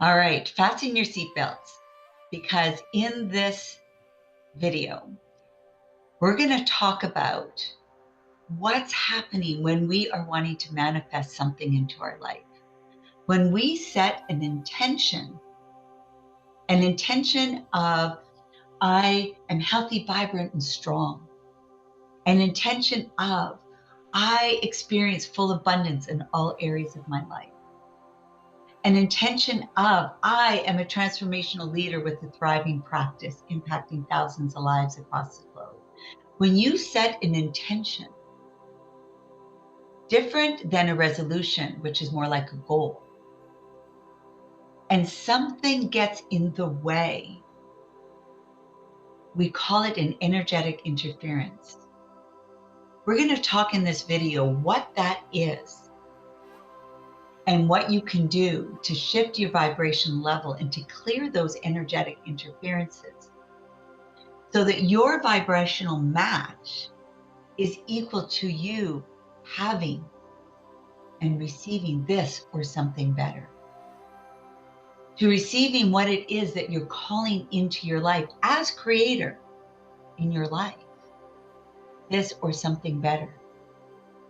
All right, fasten your seatbelts because in this video, we're going to talk about what's happening when we are wanting to manifest something into our life. When we set an intention of I am healthy, vibrant, and strong, an intention of I experience full abundance in all areas of my life, an intention of I am a transformational leader with a thriving practice impacting thousands of lives across the globe. When you set an intention, different than a resolution, which is more like a goal, and something gets in the way, we call it an energetic interference. We're going to talk in this video what that is and what you can do to shift your vibration level and to clear those energetic interferences so that your vibrational match is equal to you having and receiving this or something better. To receiving what it is that you're calling into your life as creator in your life, this or something better,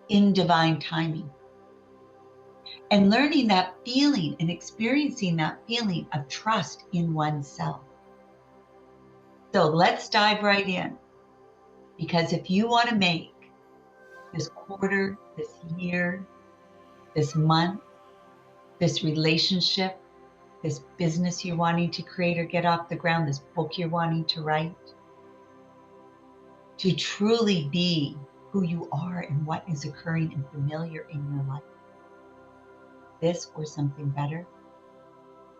in divine timing. And learning that feeling and experiencing that feeling of trust in oneself. So let's dive right in. Because if you want to make this quarter, this year, this month, this relationship, this business you're wanting to create or get off the ground, this book you're wanting to write, to truly be who you are and what is occurring and familiar in your life, this or something better,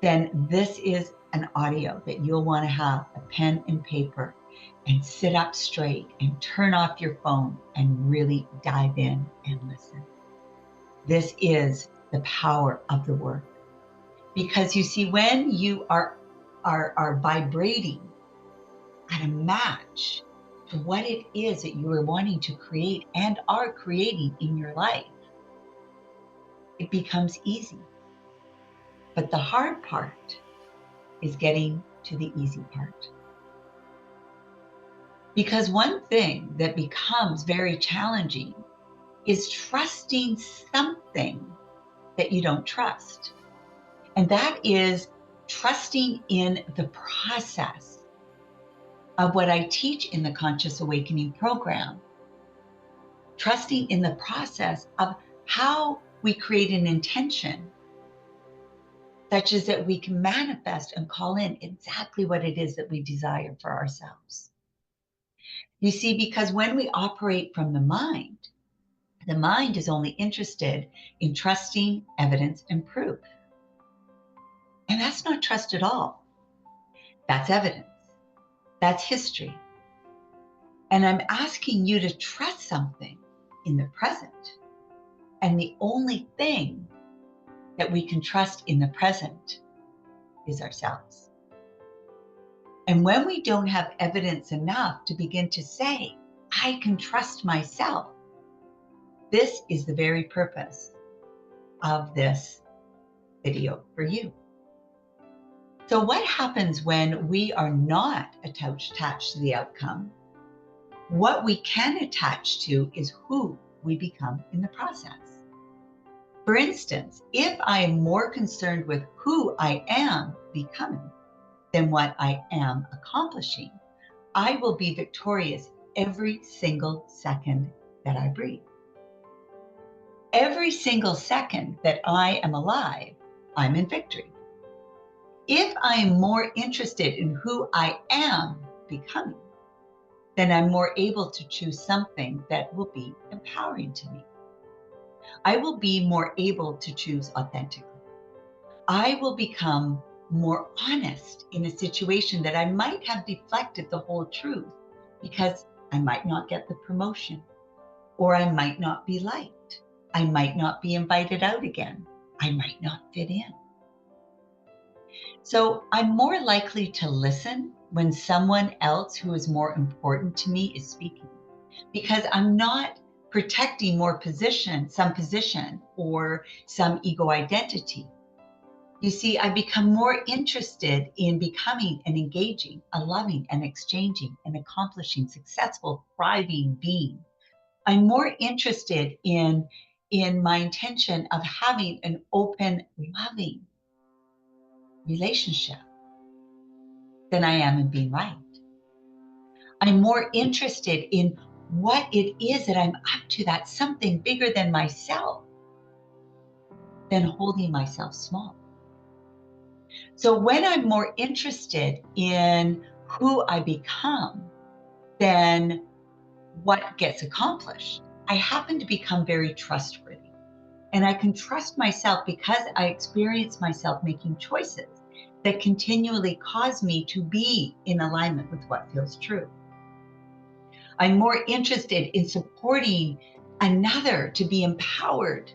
then this is an audio that you'll want to have a pen and paper and sit up straight and turn off your phone and really dive in and listen. This is the power of the work. Because you see, when you are vibrating at a match to what it is that you are wanting to create and are creating in your life, it becomes easy. But the hard part is getting to the easy part. Because one thing that becomes very challenging is trusting something that you don't trust. And that is trusting in the process of what I teach in the Conscious Awakening program. Trusting in the process of how we create an intention such as that we can manifest and call in exactly what it is that we desire for ourselves. You see, because when we operate from the mind is only interested in trusting evidence and proof. And that's not trust at all. That's evidence. That's history. And I'm asking you to trust something in the present. And the only thing that we can trust in the present is ourselves. And when we don't have evidence enough to begin to say, I can trust myself, this is the very purpose of this video for you. So what happens when we are not attached to the outcome? What we can attach to is who we become in the process. For instance, if I am more concerned with who I am becoming than what I am accomplishing, I will be victorious every single second that I breathe. Every single second that I am alive, I'm in victory. If I am more interested in who I am becoming, then I'm more able to choose something that will be empowering to me. I will be more able to choose authentically. I will become more honest in a situation that I might have deflected the whole truth because I might not get the promotion, or I might not be liked. I might not be invited out again. I might not fit in. So I'm more likely to listen when someone else who is more important to me is speaking, because I'm not protecting some position or some ego identity, You see, I become more interested in becoming and engaging a loving and exchanging and accomplishing, successful, thriving being. I'm more interested in my intention of having an open, loving relationship than I am in being right. I'm more interested in what it is that I'm up to that's something bigger than myself than holding myself small. So when I'm more interested in who I become than what gets accomplished, I happen to become very trustworthy. And I can trust myself because I experience myself making choices that continually cause me to be in alignment with what feels true. I'm more interested in supporting another to be empowered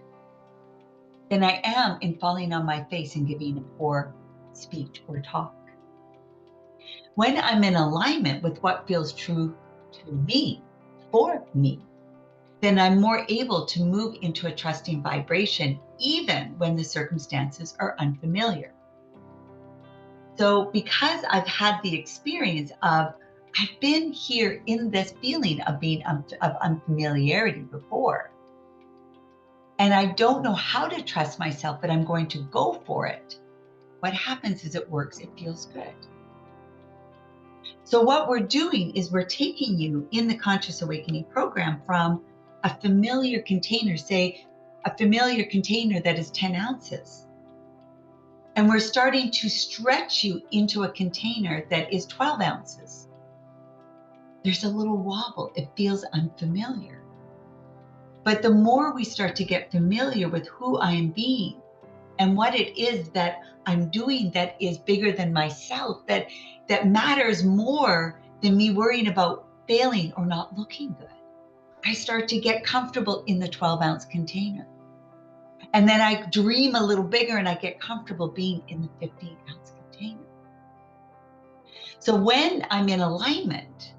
than I am in falling on my face and giving a poor speech or talk. When I'm in alignment with what feels true to me, for me, then I'm more able to move into a trusting vibration, even when the circumstances are unfamiliar. So, because I've had the experience of, I've been here in this feeling of being of unfamiliarity before, and I don't know how to trust myself, but I'm going to go for it. What happens is it works, it feels good. So, what we're doing is we're taking you in the Conscious Awakening program from a familiar container, say a familiar container that is 10 ounces. And we're starting to stretch you into a container that is 12 ounces. There's a little wobble, it feels unfamiliar. But the more we start to get familiar with who I am being and what it is that I'm doing that is bigger than myself, that matters more than me worrying about failing or not looking good, I start to get comfortable in the 12-ounce container. And then I dream a little bigger and I get comfortable being in the 15-ounce container. So when I'm in alignment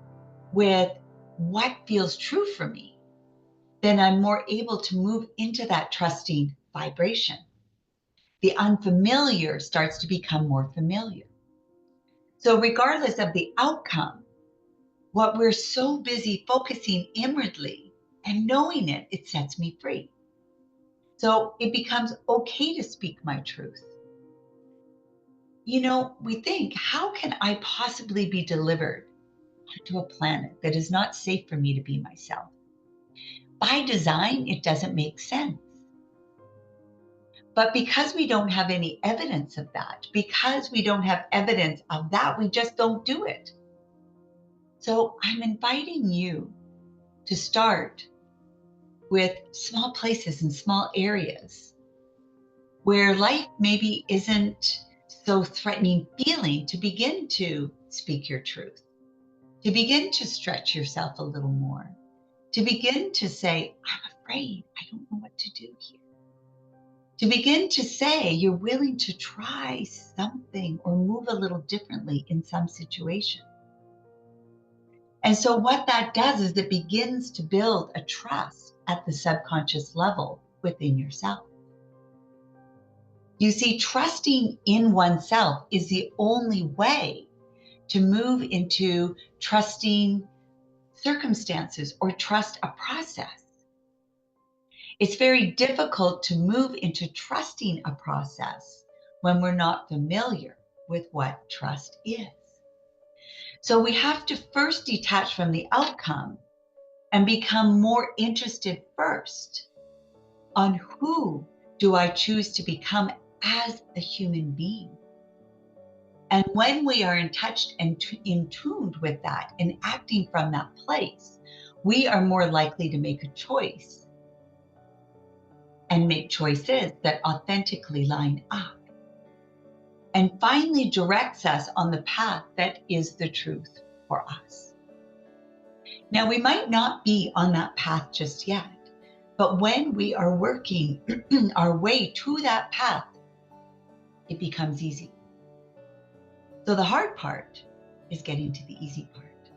with what feels true for me, then I'm more able to move into that trusting vibration. The unfamiliar starts to become more familiar. So regardless of the outcome, what we're so busy focusing inwardly and knowing it, it sets me free. So it becomes okay to speak my truth. You know, we think, how can I possibly be delivered to a planet that is not safe for me to be myself? By design, it doesn't make sense. But because we don't have any evidence of that, because we don't have evidence of that, we just don't do it. So I'm inviting you to start with small places and small areas where life maybe isn't so threatening feeling, to begin to speak your truth, to begin to stretch yourself a little more, to begin to say, I'm afraid, I don't know what to do here. To begin to say you're willing to try something or move a little differently in some situation. And so what that does is it begins to build a trust at the subconscious level within yourself. You see, trusting in oneself is the only way to move into trusting circumstances or trust a process. It's very difficult to move into trusting a process when we're not familiar with what trust is. So we have to first detach from the outcome and become more interested first on who do I choose to become as a human being. And when we are in touch and in tuned with that and acting from that place, we are more likely to make a choice and make choices that authentically line up and finally directs us on the path that is the truth for us. Now, we might not be on that path just yet, but when we are working our way to that path, it becomes easy. So the hard part is getting to the easy part.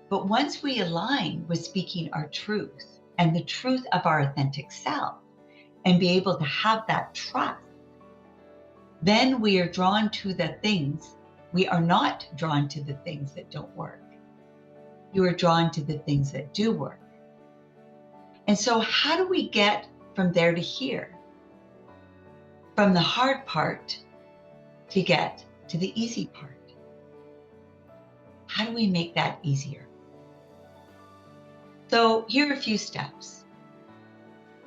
But once we align with speaking our truth and the truth of our authentic self and be able to have that trust, then we are drawn to the things. We are not drawn to the things that don't work. You are drawn to the things that do work. And so how do we get from there to here? From the hard part to get to the easy part. How do we make that easier? So here are a few steps.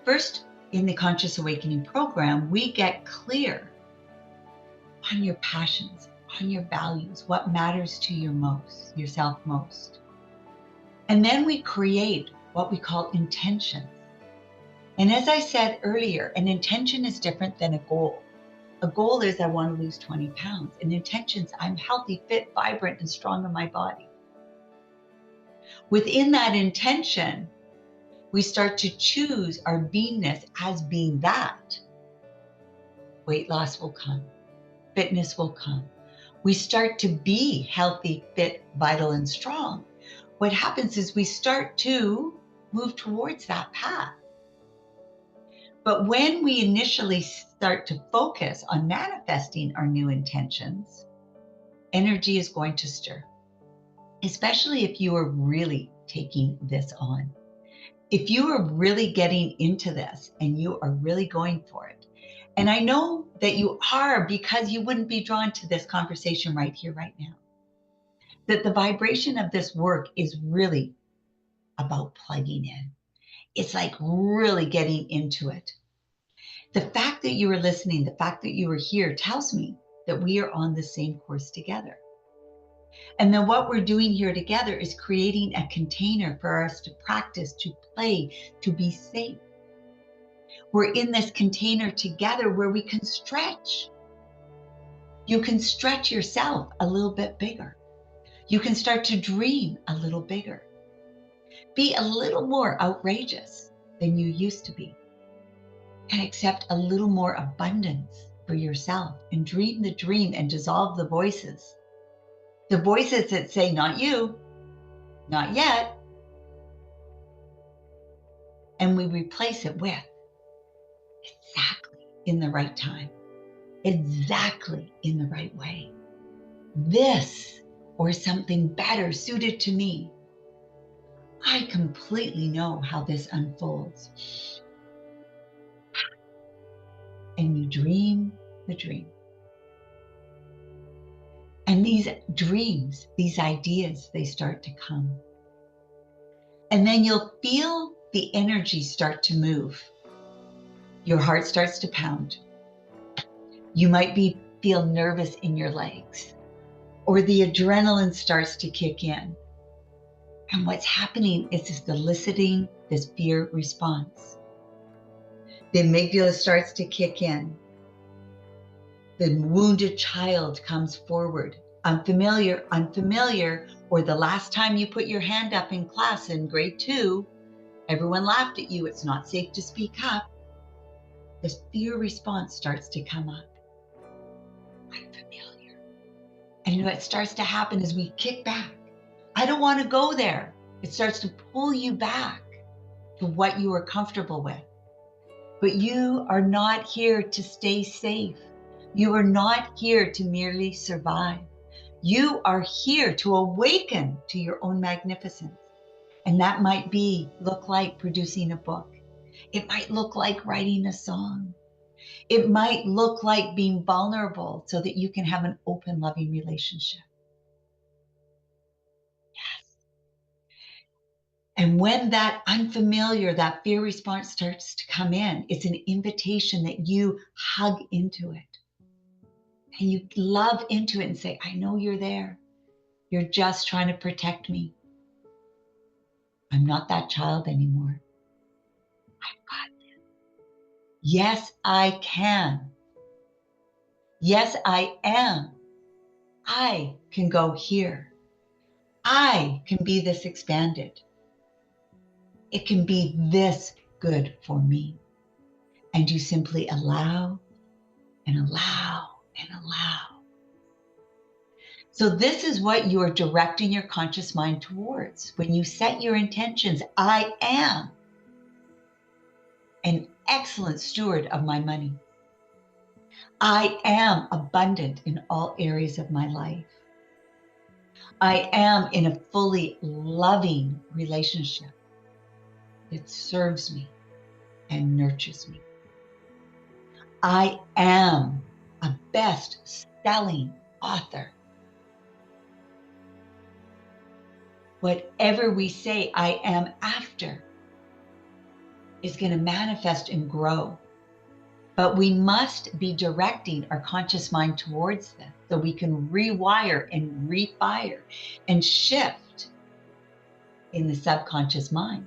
First, in the Conscious Awakening program, we get clear on your passions, on your values, what matters to yourself most. And then we create what we call intentions. And as I said earlier, an intention is different than a goal. A goal is I want to lose 20 pounds. An intention is I'm healthy, fit, vibrant, and strong in my body. Within that intention, we start to choose our beingness as being that. Weight loss will come. Fitness will come. We start to be healthy, fit, vital, and strong. What happens is we start to move towards that path. But when we initially start to focus on manifesting our new intentions, energy is going to stir, especially if you are really taking this on. If you are really getting into this and you are really going for it, and I know that you are because you wouldn't be drawn to this conversation right here, right now, that the vibration of this work is really about plugging in. It's like really getting into it. The fact that you are listening, the fact that you are here tells me that we are on the same course together. And then what we're doing here together is creating a container for us to practice, to play, to be safe. We're in this container together where we can stretch. You can stretch yourself a little bit bigger. You can start to dream a little bigger. Be a little more outrageous than you used to be. And accept a little more abundance for yourself and dream the dream and dissolve the voices. The voices that say, not you, not yet. And we replace it with exactly in the right time, exactly in the right way. This or something better suited to me. I completely know how this unfolds. And you dream the dream. And these dreams, these ideas, they start to come. And then you'll feel the energy start to move. Your heart starts to pound. You might feel nervous in your legs, or the adrenaline starts to kick in. And what's happening is it's eliciting this fear response. The amygdala starts to kick in. The wounded child comes forward. Unfamiliar, or the last time you put your hand up in class in grade 2, everyone laughed at you. It's not safe to speak up. This fear response starts to come up. Unfamiliar. And what starts to happen is we kick back. I don't want to go there. It starts to pull you back to what you are comfortable with. But you are not here to stay safe. You are not here to merely survive. You are here to awaken to your own magnificence. And that might look like producing a book. It might look like writing a song. It might look like being vulnerable so that you can have an open, loving relationship. Yes. And when that unfamiliar, that fear response starts to come in, it's an invitation that you hug into it. And you love into it and say, I know you're there. You're just trying to protect me. I'm not that child anymore. I've got this. Yes, I can. Yes, I am. I can go here. I can be this expanded. It can be this good for me. And you simply allow and allow and allow. So this is what you are directing your conscious mind towards. When you set your intentions, I am an excellent steward of my money. I am abundant in all areas of my life. I am in a fully loving relationship that serves me and nurtures me. I am a best-selling author. Whatever we say I am after is going to manifest and grow. But we must be directing our conscious mind towards this so we can rewire and refire and shift in the subconscious mind.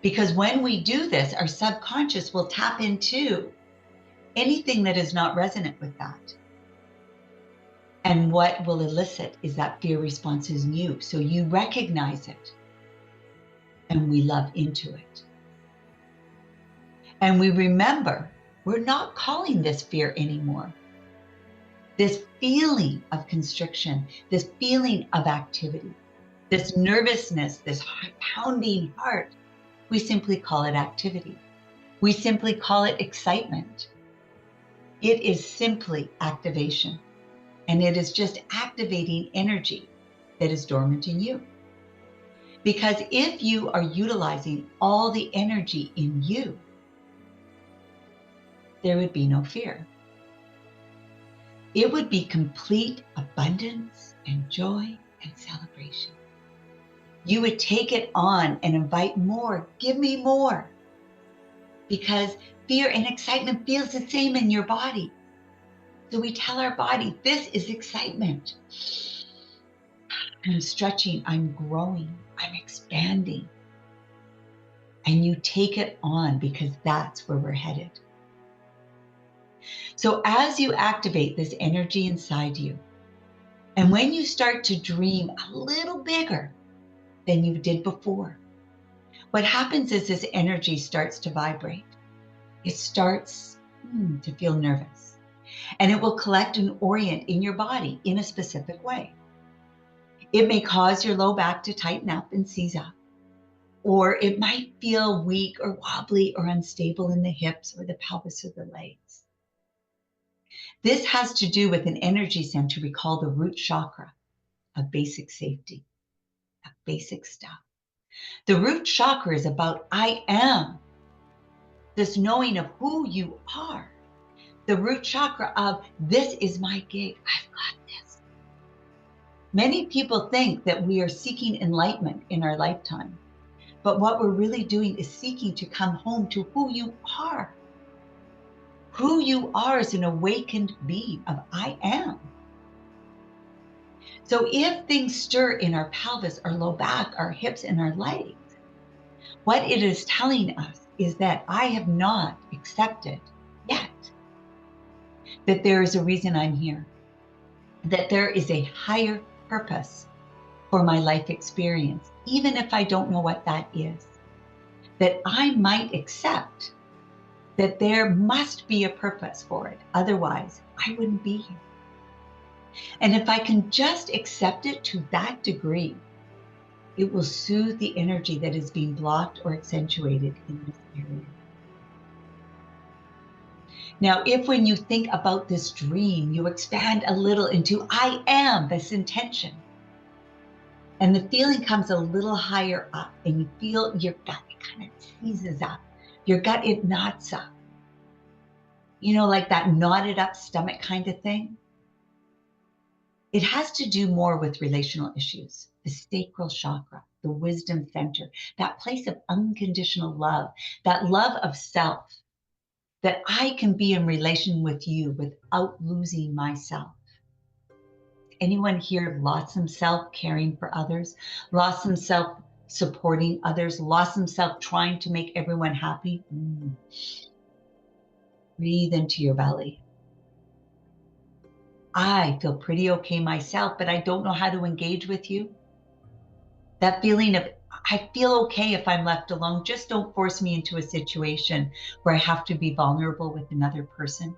Because when we do this, our subconscious will tap into anything that is not resonant with that. And what will elicit is that fear response is new. So you recognize it and we love into it. And we remember we're not calling this fear anymore. This feeling of constriction, this feeling of activity, this nervousness, this pounding heart, we simply call it activity. We simply call it excitement. It is simply activation. And it is just activating energy that is dormant in you. Because if you are utilizing all the energy in you, there would be no fear. It would be complete abundance and joy and celebration. You would take it on and invite more. Give me more. Because fear and excitement feels the same in your body. So we tell our body, this is excitement. I'm stretching, I'm growing, I'm expanding. And you take it on because that's where we're headed. So as you activate this energy inside you, and when you start to dream a little bigger than you did before, what happens is this energy starts to vibrate. It starts to feel nervous, and it will collect and orient in your body in a specific way. It may cause your low back to tighten up and seize up, or it might feel weak or wobbly or unstable in the hips or the pelvis or the legs. This has to do with an energy center we call the root chakra of basic safety, of basic stuff. The root chakra is about I am, this knowing of who you are. The root chakra of this is my gig, I've got this. Many people think that we are seeking enlightenment in our lifetime, but what we're really doing is seeking to come home to who you are. Who you are is an awakened being of I am. So if things stir in our pelvis, our low back, our hips, and our legs, what it is telling us is that I have not accepted yet that there is a reason I'm here, that there is a higher purpose for my life experience, even if I don't know what that is, that I might accept that there must be a purpose for it. Otherwise, I wouldn't be here. And if I can just accept it to that degree, it will soothe the energy that is being blocked or accentuated in this area. Now, if when you think about this dream, you expand a little into I am, this intention, and the feeling comes a little higher up and you feel your gut, it kind of seizes up. Your gut, it knots up. You know, like that knotted up stomach kind of thing. It has to do more with relational issues, the sacral chakra, the wisdom center, that place of unconditional love, that love of self, that I can be in relation with you without losing myself. Anyone here lost themselves caring for others, lost themselves supporting others, lost themselves trying to make everyone happy? Breathe into your belly. I feel pretty okay myself, but I don't know how to engage with you. That feeling of, I feel okay if I'm left alone. Just don't force me into a situation where I have to be vulnerable with another person.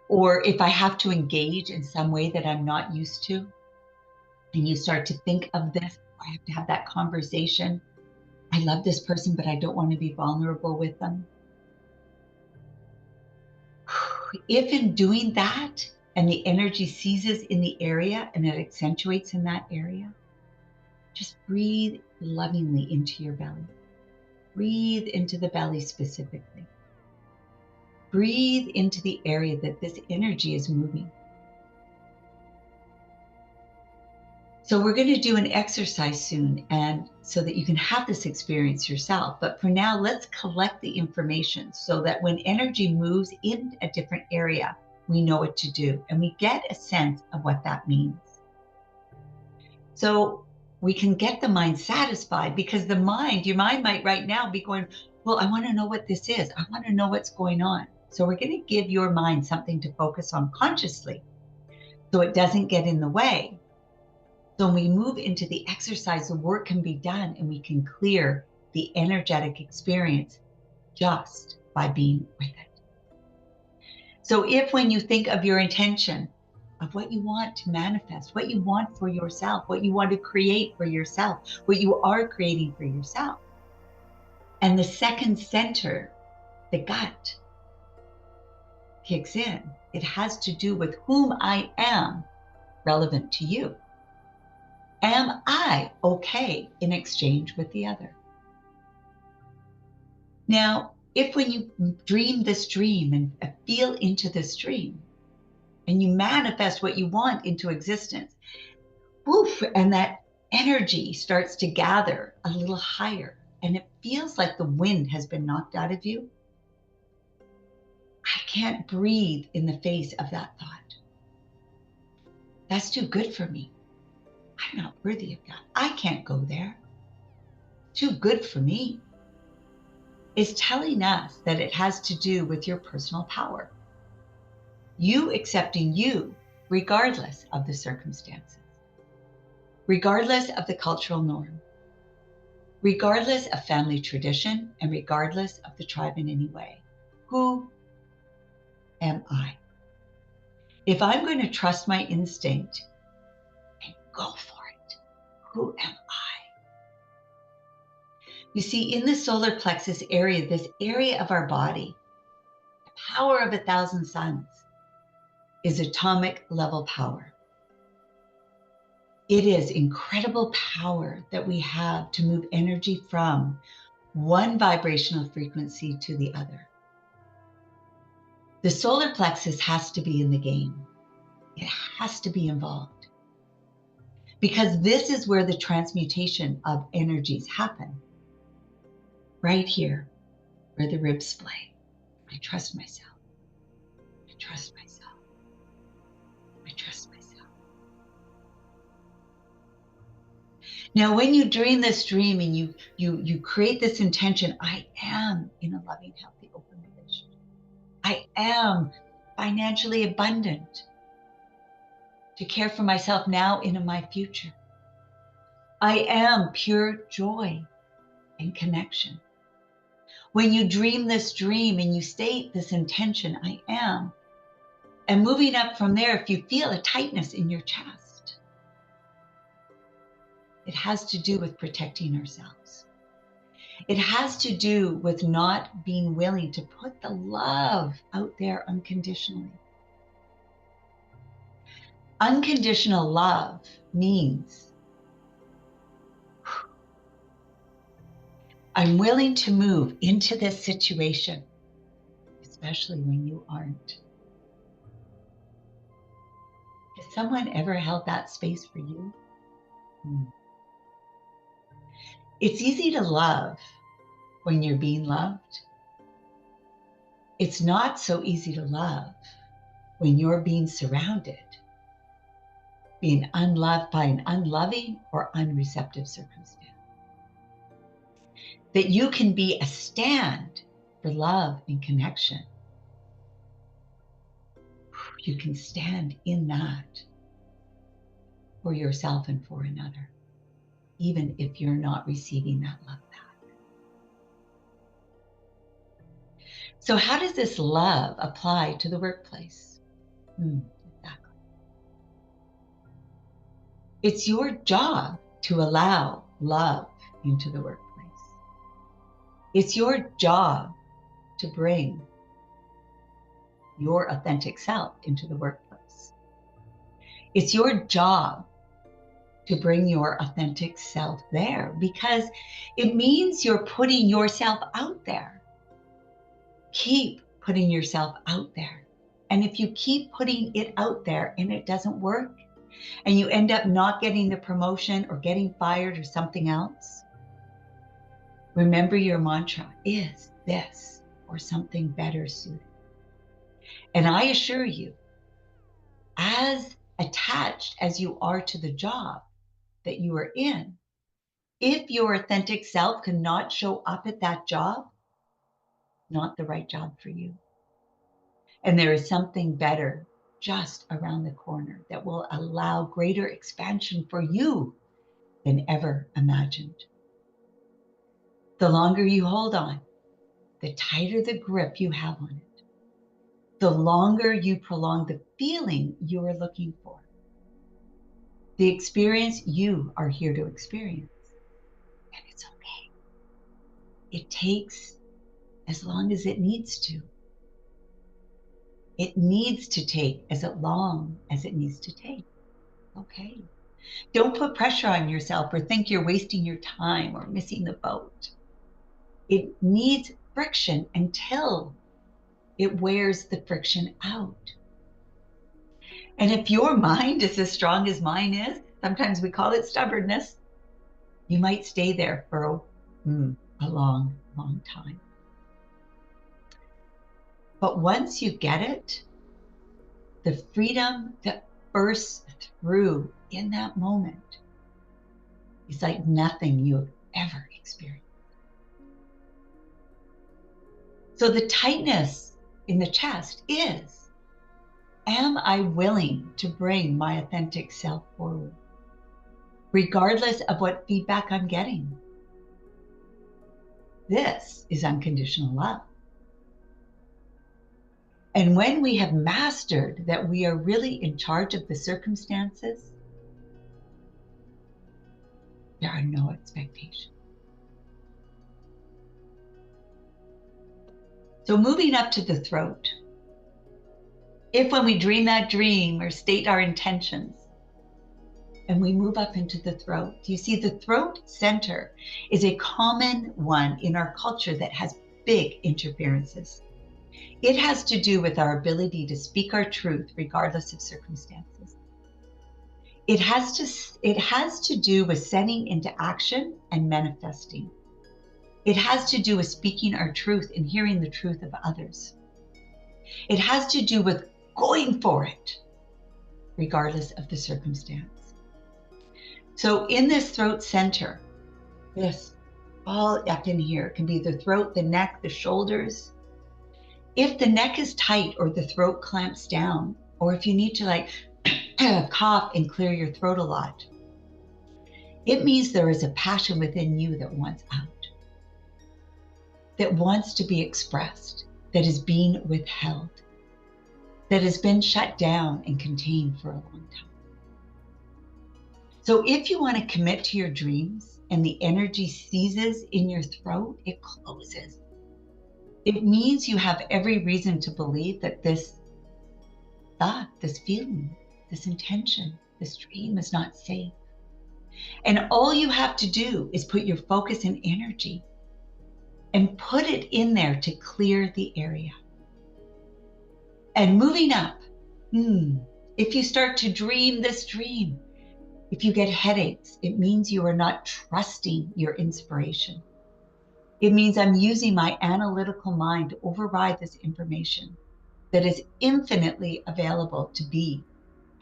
Or if I have to engage in some way that I'm not used to, and you start to think of this, I have to have that conversation. I love this person, but I don't want to be vulnerable with them. If in doing that, and the energy seizes in the area and it accentuates in that area, just breathe lovingly into your belly. Breathe into the belly specifically. Breathe into the area that this energy is moving. So we're going to do an exercise soon, and so that you can have this experience yourself. But for now, let's collect the information so that when energy moves in a different area, we know what to do and we get a sense of what that means. So we can get the mind satisfied, because your mind might right now be going, well, I want to know what this is. I want to know what's going on. So we're going to give your mind something to focus on consciously so it doesn't get in the way. So when we move into the exercise, the work can be done and we can clear the energetic experience just by being with it. So if when you think of your intention of what you want to manifest, what you want for yourself, what you want to create for yourself, what you are creating for yourself, and the second center, the gut, kicks in, it has to do with whom I am relevant to you. Am I okay in exchange with the other? Now, if when you dream this dream and feel into this dream, and you manifest what you want into existence, woof, and that energy starts to gather a little higher, and it feels like the wind has been knocked out of you, I can't breathe in the face of that thought. That's too good for me. I'm not worthy of that. I can't go there. Too good for me. Is telling us that it has to do with your personal power. You accepting you regardless of the circumstances, regardless of the cultural norm, regardless of family tradition, and regardless of the tribe in any way. Who am I? If I'm going to trust my instinct and go for it, who am I? You see, in the solar plexus area, this area of our body, the power of 1,000 suns, is atomic level power. It is incredible power that we have to move energy from one vibrational frequency to the other. The solar plexus has to be in the game. It has to be involved, because this is where the transmutation of energies happen. Right here, where the ribs splay. I trust myself. I trust myself. I trust myself. Now, when you dream this dream and you create this intention, I am in a loving, healthy, open relationship. I am financially abundant to care for myself now and in my future. I am pure joy and connection. When you dream this dream and you state this intention, I am, and moving up from there, if you feel a tightness in your chest, it has to do with protecting ourselves. It has to do with not being willing to put the love out there unconditionally. Unconditional love means I'm willing to move into this situation, especially when you aren't. Has someone ever held that space for you? It's easy to love when you're being loved. It's not so easy to love when you're being surrounded, being unloved by an unloving or unreceptive circumstance. That you can be a stand for love and connection. You can stand in that for yourself and for another, even if you're not receiving that love back. So how does this love apply to the workplace? Exactly. It's your job to allow love into the workplace. It's your job to bring your authentic self into the workplace. It's your job to bring your authentic self there, because it means you're putting yourself out there. Keep putting yourself out there. And if you keep putting it out there and it doesn't work, and you end up not getting the promotion or getting fired or something else, remember your mantra is this or something better suited. And I assure you, as attached as you are to the job that you are in, if your authentic self cannot show up at that job, not the right job for you. And there is something better just around the corner that will allow greater expansion for you than ever imagined. The longer you hold on, the tighter the grip you have on it, the longer you prolong the feeling you are looking for, the experience you are here to experience. And it's okay. It takes as long as it needs to. It needs to take as long as it needs to take. Okay. Don't put pressure on yourself or think you're wasting your time or missing the boat. It needs friction until it wears the friction out. And if your mind is as strong as mine is, sometimes we call it stubbornness, you might stay there for a long, long time. But once you get it, the freedom that bursts through in that moment is like nothing you have ever experienced. So the tightness in the chest is, am I willing to bring my authentic self forward, regardless of what feedback I'm getting? This is unconditional love. And when we have mastered that we are really in charge of the circumstances, there are no expectations. So moving up to the throat, if when we dream that dream or state our intentions, and we move up into the throat, you see the throat center is a common one in our culture that has big interferences. It has to do with our ability to speak our truth regardless of circumstances. It has to do with setting into action and manifesting. It has to do with speaking our truth and hearing the truth of others. It has to do with going for it, regardless of the circumstance. So in this throat center, this all up in here can be the throat, the neck, the shoulders. If the neck is tight or the throat clamps down, or if you need to cough and clear your throat a lot, it means there is a passion within you that wants out, that wants to be expressed, that is being withheld, that has been shut down and contained for a long time. So if you want to commit to your dreams and the energy seizes in your throat, it closes. It means you have every reason to believe that this thought, this feeling, this intention, this dream is not safe. And all you have to do is put your focus and energy and put it in there to clear the area. And moving up, if you start to dream this dream, if you get headaches, it means you are not trusting your inspiration. It means I'm using my analytical mind to override this information that is infinitely available to be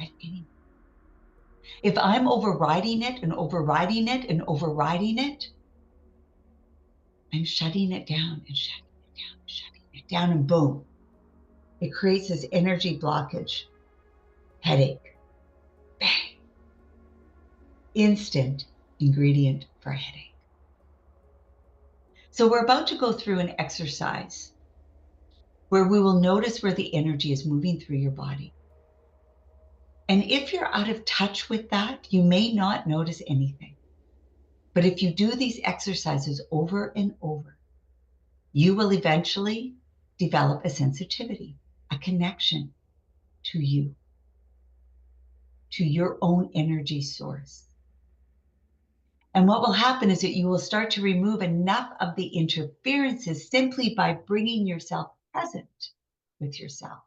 at any moment. If I'm overriding it and overriding it and overriding it, I'm shutting it down and shutting it down and shutting it down, and boom, it creates this energy blockage, headache, bang. Instant ingredient for a headache. So we're about to go through an exercise where we will notice where the energy is moving through your body. And if you're out of touch with that, you may not notice anything. But if you do these exercises over and over, you will eventually develop a sensitivity, a connection to you, to your own energy source. And what will happen is that you will start to remove enough of the interferences simply by bringing yourself present with yourself,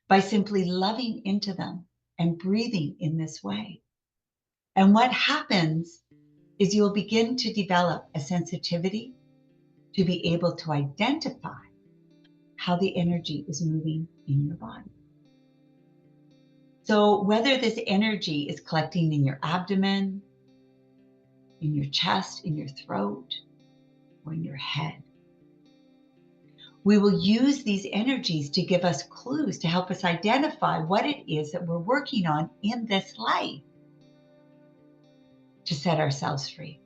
by simply loving into them and breathing in this way. And what happens is you'll begin to develop a sensitivity to be able to identify how the energy is moving in your body. So whether this energy is collecting in your abdomen, in your chest, in your throat, or in your head, we will use these energies to give us clues to help us identify what it is that we're working on in this life to set ourselves free.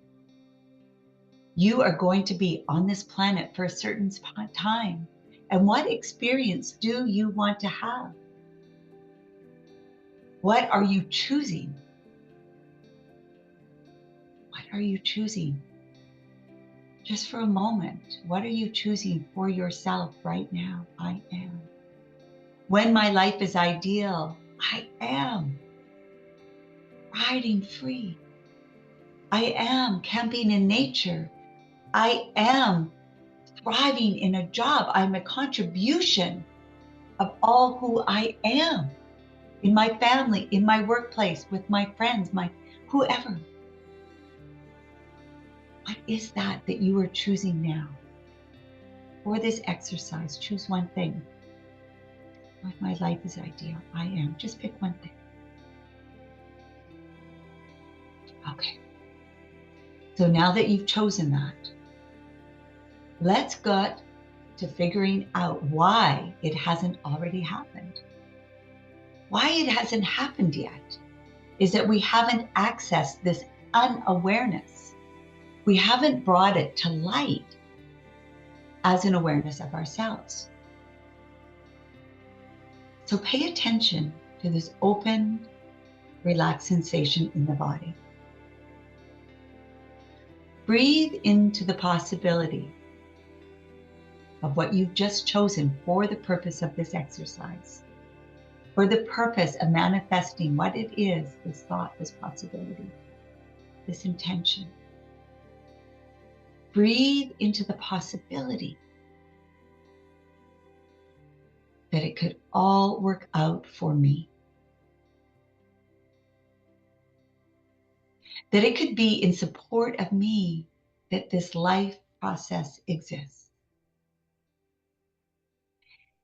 You are going to be on this planet for a certain time. And what experience do you want to have? What are you choosing? What are you choosing? Just for a moment, what are you choosing for yourself right now? I am. When my life is ideal, I am. Riding free. I am camping in nature. I am thriving in a job. I'm a contribution of all who I am in my family, in my workplace, with my friends, my whoever. What is that you are choosing now? For this exercise, choose one thing. When my life is ideal, I am. Just pick one thing. Okay. So now that you've chosen that, let's get to figuring out why it hasn't already happened. Why it hasn't happened yet is that we haven't accessed this unawareness. We haven't brought it to light as an awareness of ourselves. So pay attention to this open, relaxed sensation in the body. Breathe into the possibility of what you've just chosen for the purpose of this exercise, for the purpose of manifesting what it is, this thought, this possibility, this intention. Breathe into the possibility that it could all work out for me. That it could be in support of me that this life process exists.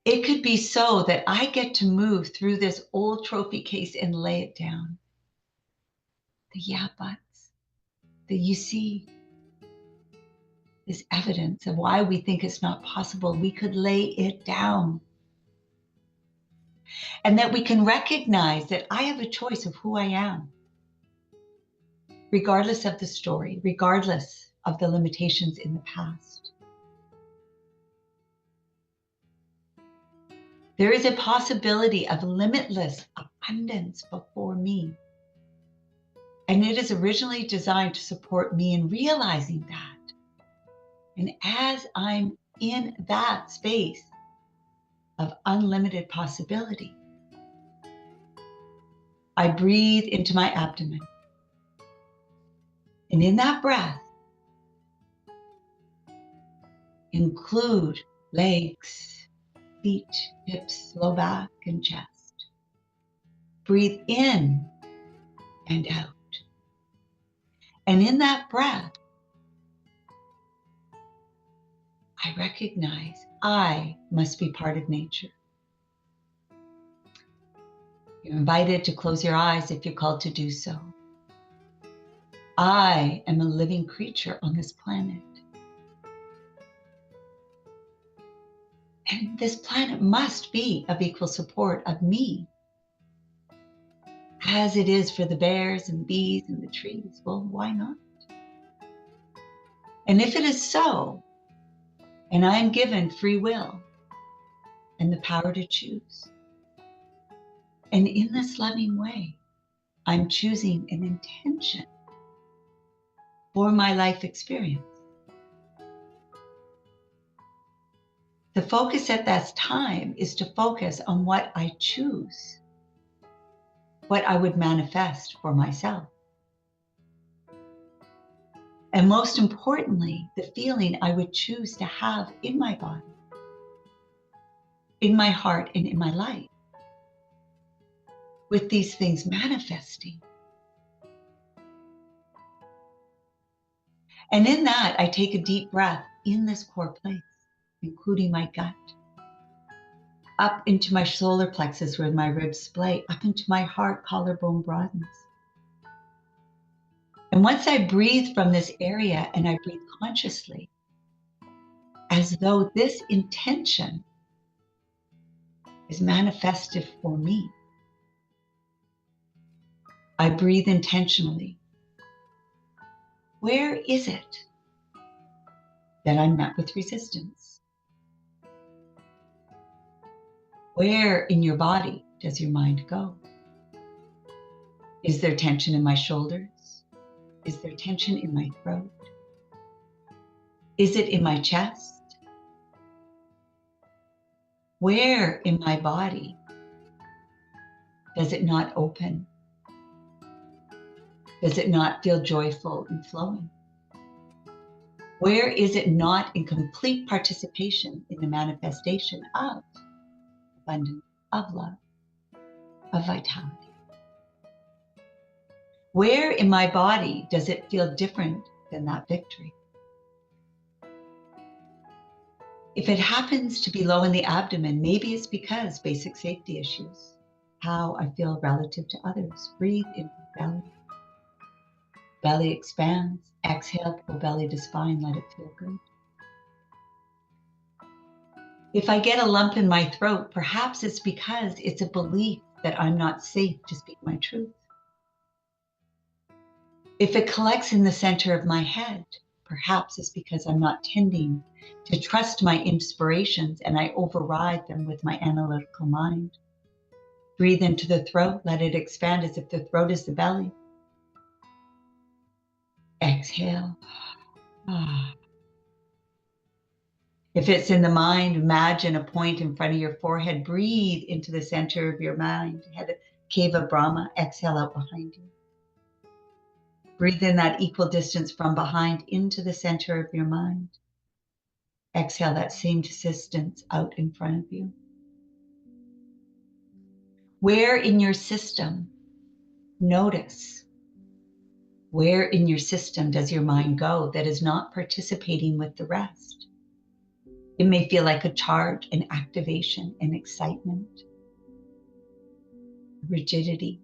It could be so that I get to move through this old trophy case and lay it down. The yeah buts, the you see, this evidence of why we think it's not possible. We could lay it down. And that we can recognize that I have a choice of who I am, regardless of the story, regardless of the limitations in the past. There is a possibility of limitless abundance before me. And it is originally designed to support me in realizing that. And as I'm in that space of unlimited possibility, I breathe into my abdomen. And in that breath, include legs, feet, hips, low back, and chest. Breathe in and out. And in that breath, I recognize I must be part of nature. You're invited to close your eyes if you're called to do so. I am a living creature on this planet. And this planet must be of equal support of me, as it is for the bears and bees and the trees. Well, why not? And if it is so, and I am given free will and the power to choose, and in this loving way, I'm choosing an intention for my life experience. The focus at that time is to focus on what I choose, what I would manifest for myself. And most importantly, the feeling I would choose to have in my body, in my heart, and in my life, with these things manifesting. And in that, I take a deep breath in this core place, including my gut, up into my solar plexus where my ribs splay, up into my heart, collarbone broadens. And once I breathe from this area and I breathe consciously, as though this intention is manifested for me, I breathe intentionally. Where is it that I'm met with resistance? Where in your body does your mind go? Is there tension in my shoulders? Is there tension in my throat? Is it in my chest? Where in my body does it not open? Does it not feel joyful and flowing? Where is it not in complete participation in the manifestation of abundance, of love, of vitality? Where in my body does it feel different than that victory? If it happens to be low in the abdomen, maybe it's because basic safety issues, how I feel relative to others. Breathe into the belly. Belly expands. Exhale, pull belly to spine, let it feel good. If I get a lump in my throat, perhaps it's because it's a belief that I'm not safe to speak my truth. If it collects in the center of my head, perhaps it's because I'm not tending to trust my inspirations and I override them with my analytical mind. Breathe into the throat, let it expand as if the throat is the belly. Exhale. If it's in the mind, imagine a point in front of your forehead. Breathe into the center of your mind. Head, cave of Brahma. Exhale out behind you. Breathe in that equal distance from behind into the center of your mind. Exhale that same distance out in front of you. Where in your system, notice, where in your system does your mind go that is not participating with the rest? It may feel like a charge, an activation, an excitement, rigidity.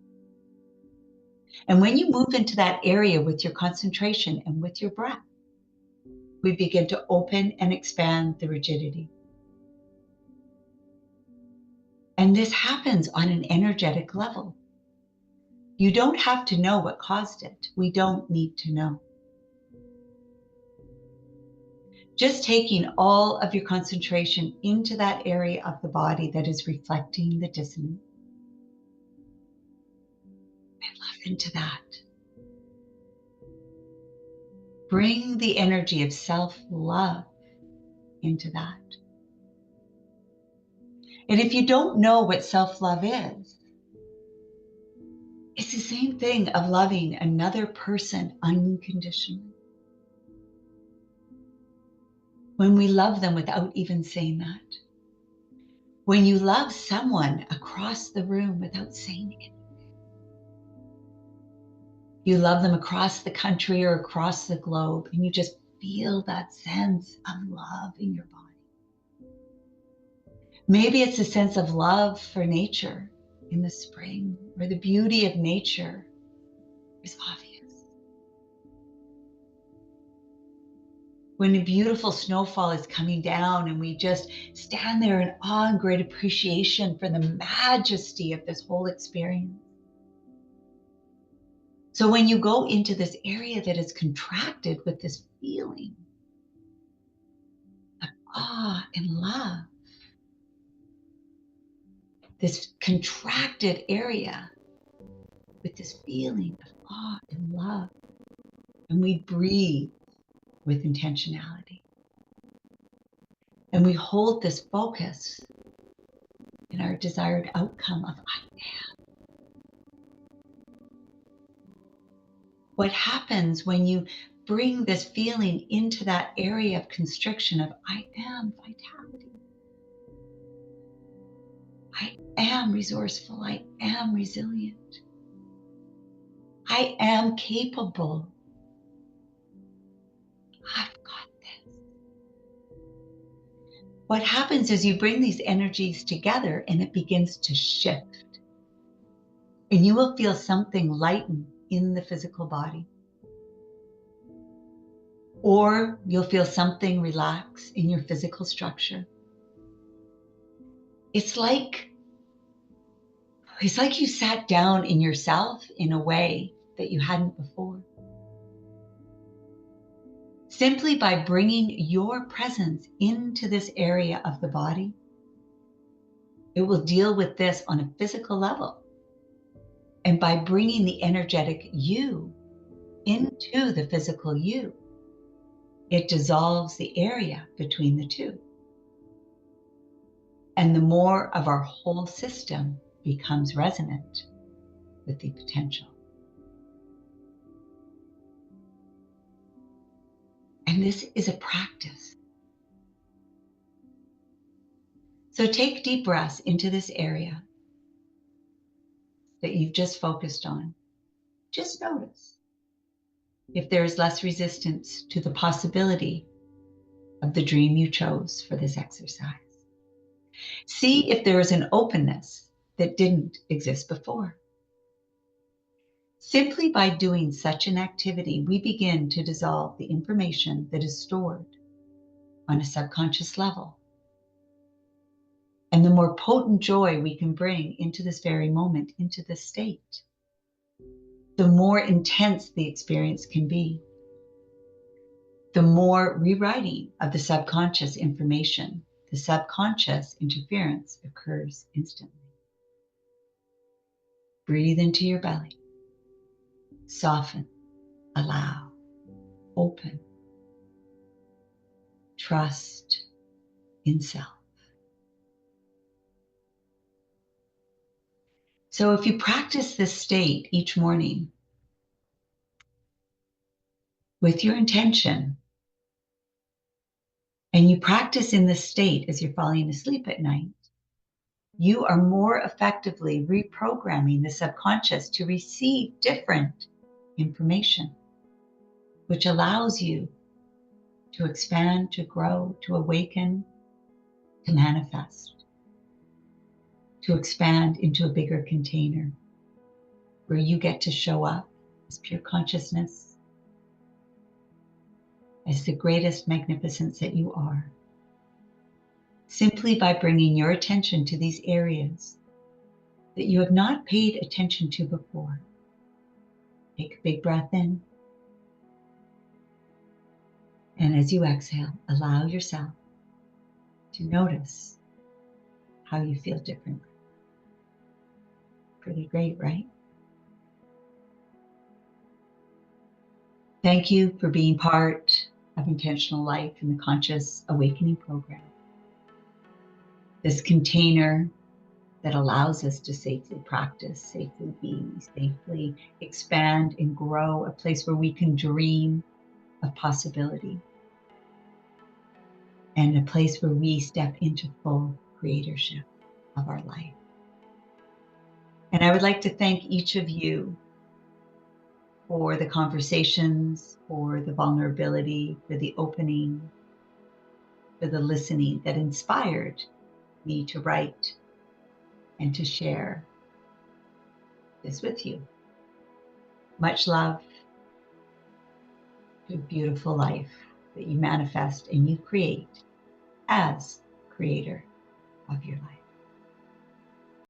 And when you move into that area with your concentration and with your breath, we begin to open and expand the rigidity. And this happens on an energetic level. You don't have to know what caused it. We don't need to know. Just taking all of your concentration into that area of the body that is reflecting the dissonance. And love into that. Bring the energy of self-love into that. And if you don't know what self-love is, it's the same thing of loving another person unconditionally. When we love them without even saying that. When you love someone across the room without saying it. You love them across the country or across the globe, and you just feel that sense of love in your body. Maybe it's a sense of love for nature in the spring, where the beauty of nature is obvious. When a beautiful snowfall is coming down and we just stand there in awe and great appreciation for the majesty of this whole experience. So when you go into this area that is contracted with this feeling of awe and love, this contracted area with this feeling of awe and love, and we breathe with intentionality. And we hold this focus in our desired outcome of I am. What happens when you bring this feeling into that area of constriction of I am vitality? I am resourceful. I am resilient. I am capable. I've got this. What happens is you bring these energies together and it begins to shift. And you will feel something lighten in the physical body. Or you'll feel something relax in your physical structure. It's like you sat down in yourself in a way that you hadn't before. Simply by bringing your presence into this area of the body, it will deal with this on a physical level. And by bringing the energetic you into the physical you, it dissolves the area between the two. And the more of our whole system becomes resonant with the potential. And this is a practice. So take deep breaths into this area that you've just focused on. Just notice if there is less resistance to the possibility of the dream you chose for this exercise. See if there is an openness that didn't exist before. Simply by doing such an activity, we begin to dissolve the information that is stored on a subconscious level. And the more potent joy we can bring into this very moment, into this state, the more intense the experience can be. The more rewriting of the subconscious information, the subconscious interference occurs instantly. Breathe into your belly. Soften, allow, open. Trust in self. So if you practice this state each morning with your intention, and you practice in this state as you're falling asleep at night, you are more effectively reprogramming the subconscious to receive different information, which allows you to expand, to grow, to awaken, to manifest, to expand into a bigger container where you get to show up as pure consciousness, as the greatest magnificence that you are. Simply by bringing your attention to these areas that you have not paid attention to before. Take a big breath in. And as you exhale, allow yourself to notice how you feel differently. Pretty great, right? Thank you for being part of Intentional Life in the Conscious Awakening Program. This container that allows us to safely practice, safely be, safely expand and grow, a place where we can dream of possibility, and a place where we step into full creatorship of our life. And I would like to thank each of you for the conversations, for the vulnerability, for the opening, for the listening that inspired me to write and to share this with you. Much love to a beautiful life that you manifest and you create as creator of your life.